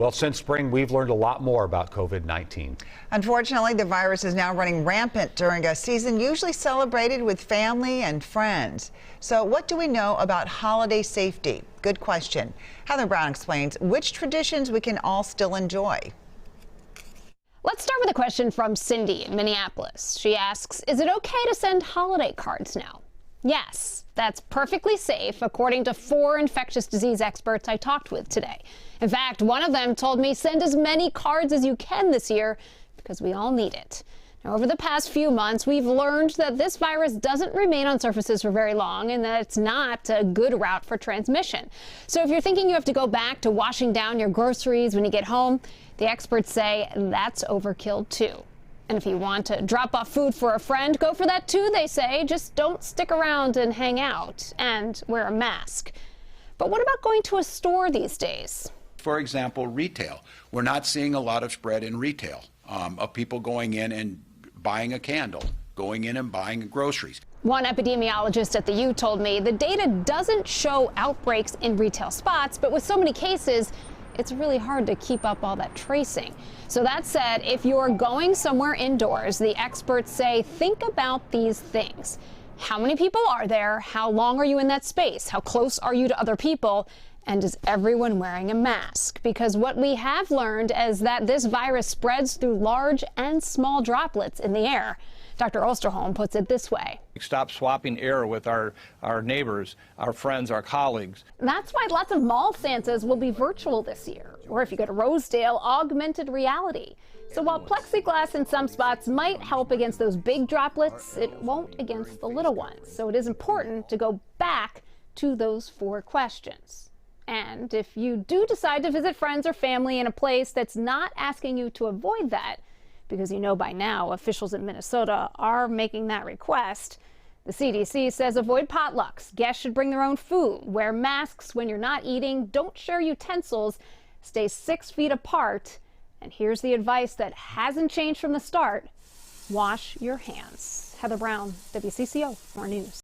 Well, since spring, we've learned a lot more about COVID-19. Unfortunately, the virus is now running rampant during a season usually celebrated with family and friends. So what do we know about holiday safety? Good question. Heather Brown explains which traditions we can all still enjoy. Let's start with a question from Cindy in Minneapolis. She asks, is it okay to send holiday cards now? Yes, that's perfectly safe, according to 4 infectious disease experts I talked with today. In fact, one of them told me send as many cards as you can this year because we all need it. Now, over the past few months, we've learned that this virus doesn't remain on surfaces for very long and that it's not a good route for transmission. So if you're thinking you have to go back to washing down your groceries when you get home, the experts say that's overkill too. And if you want to drop off food for a friend, go for that too, they say. Just don't stick around and hang out and wear a mask. But what about going to a store these days? For example, retail. We're not seeing a lot of spread in retail of people going in and buying a candle, going in and buying groceries. One epidemiologist at the U told me the data doesn't show outbreaks in retail spots, but with so many cases, it's really hard to keep up all that tracing. So that said, if you're going somewhere indoors, the experts say think about these things. How many people are there? How long are you in that space? How close are you to other people? And is everyone wearing a mask? Because what we have learned is that this virus spreads through large and small droplets in the air. Dr. Osterholm puts it this way. Stop swapping air with our neighbors, our friends, our colleagues. That's why lots of mall Santas will be virtual this year. Or if you go to Rosedale, augmented reality. So while plexiglass in some spots might help against those big droplets, it won't against the little ones. So it is important to go back to those 4 questions. And if you do decide to visit friends or family in a place that's not asking you to avoid that, because you know by now officials in Minnesota are making that request, the CDC says avoid potlucks. Guests should bring their own food, wear masks when you're not eating, don't share utensils, stay 6 feet apart, and here's the advice that hasn't changed from the start: wash your hands. Heather Brown, WCCO 4 News.